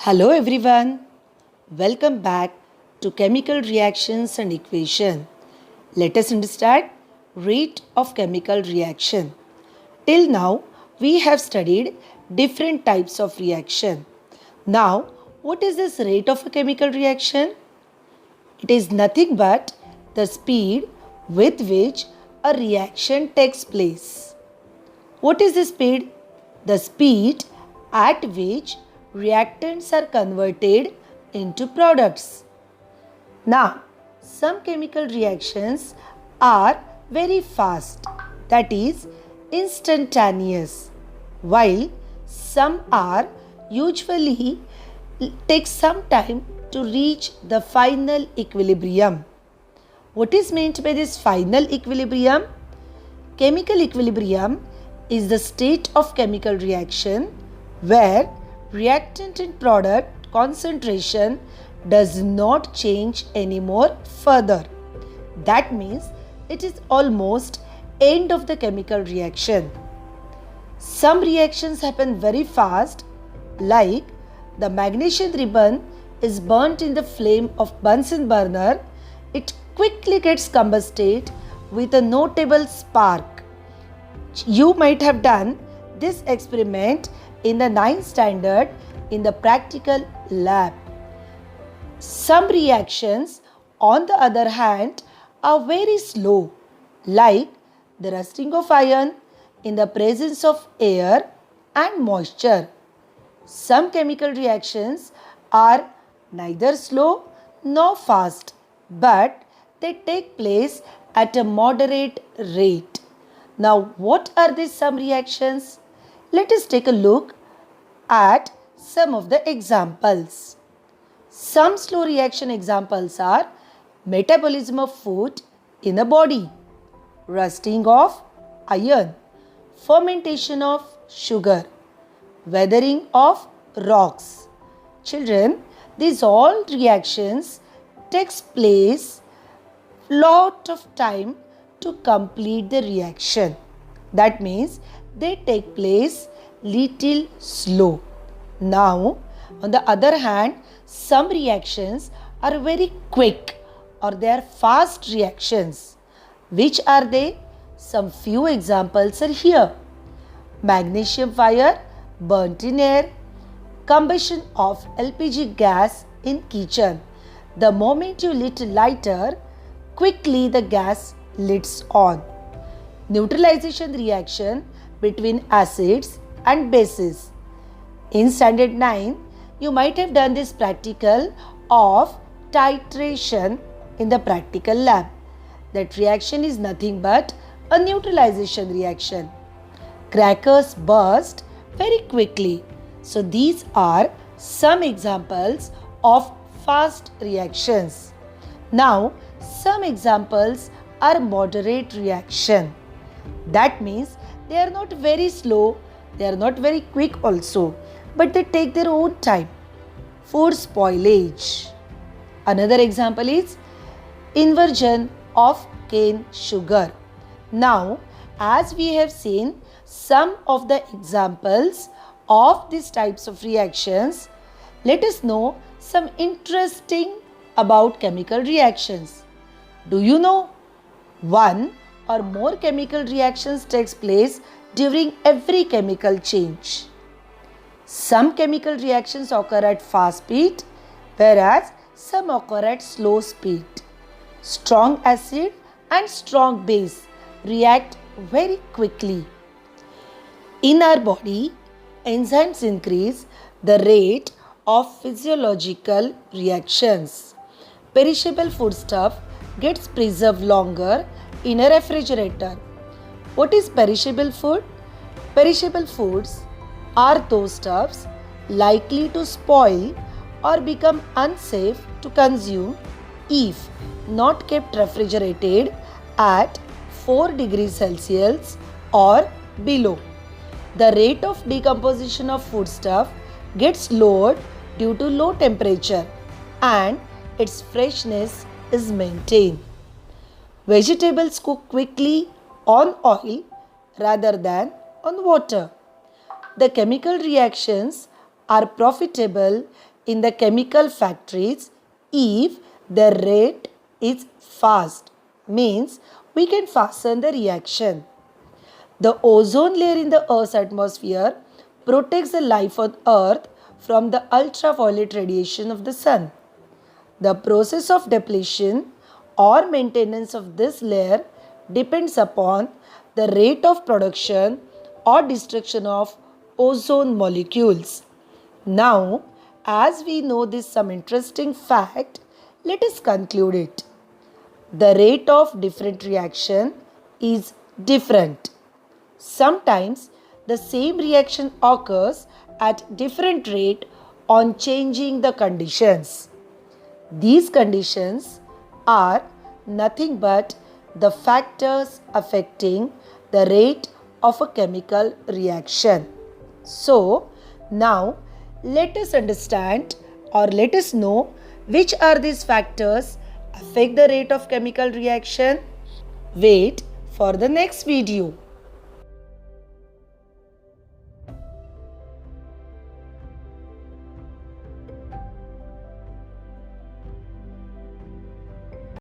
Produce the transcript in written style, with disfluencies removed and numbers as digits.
Hello everyone, welcome back to Chemical Reactions and Equation. Let us understand rate of chemical reaction. Till now, we have studied different types of reaction. Now, what is this rate of a chemical reaction? It is nothing but the speed with which a reaction takes place. What is the speed? The speed at which reactants are converted into products. Now, some chemical reactions are very fast, that is instantaneous, while some are usually take some time to reach the final equilibrium. What is meant by this final equilibrium? Chemical equilibrium is the state of chemical reaction where reactant and product concentration does not change anymore further. That means it is almost end of the chemical reaction. Some reactions happen very fast, like the magnesium ribbon is burnt in the flame of Bunsen burner. It quickly gets combusted with a notable spark. You might have done this experiment in the 9th standard in the practical lab. Some reactions, on the other hand, are very slow, like the rusting of iron in the presence of air and moisture. Some chemical reactions are neither slow nor fast, but they take place at a moderate rate. Now, what are these some reactions? Let us take a look at some of the examples. Some slow reaction examples are metabolism of food in a body, rusting of iron, fermentation of sugar, weathering of rocks. Children, these all reactions takes place lot of time to complete the reaction. That means they take place little slow. Now, on the other hand, some reactions are very quick or they are fast reactions. Which are they? Some few examples are here. Magnesium fire burnt in air, combustion of LPG gas in kitchen. The moment you lit a lighter, quickly the gas lights on. Neutralization reaction between acids and bases. In standard 9, you might have done this practical of titration in the practical lab. That reaction is nothing but a neutralization reaction. Crackers burst very quickly. So these are some examples of fast reactions. Now, some examples are moderate reaction. That means they are not very slow, they are not very quick also, but they take their own time. Food spoilage. Another example is inversion of cane sugar. Now, as we have seen some of the examples of these types of reactions, let us know some interesting about chemical reactions. Do you know? One or more chemical reactions takes place during every chemical change. Some chemical reactions occur at fast speed, whereas some occur at slow speed. Strong acid and strong base react very quickly. In our body, enzymes increase the rate of physiological reactions. Perishable foodstuff gets preserved longer in a refrigerator. What is perishable food? Perishable foods are those stuffs likely to spoil or become unsafe to consume if not kept refrigerated at 4 degrees Celsius or below. The rate of decomposition of foodstuff gets lowered due to low temperature and its freshness is maintained. Vegetables cook quickly on oil rather than on water. The chemical reactions are profitable in the chemical factories if the rate is fast, means we can fasten the reaction. The ozone layer in the Earth's atmosphere protects the life on Earth from the ultraviolet radiation of the sun. The process of depletion or maintenance of this layer depends upon the rate of production or destruction of ozone molecules. Now, as we know this some interesting fact, let us conclude it. The rate of different reaction is different. Sometimes the same reaction occurs at different rate on changing the conditions. These conditions are nothing but the factors affecting the rate of a chemical reaction. So, now let us understand or let us know which are these factors affect the rate of chemical reaction. Wait for the next video.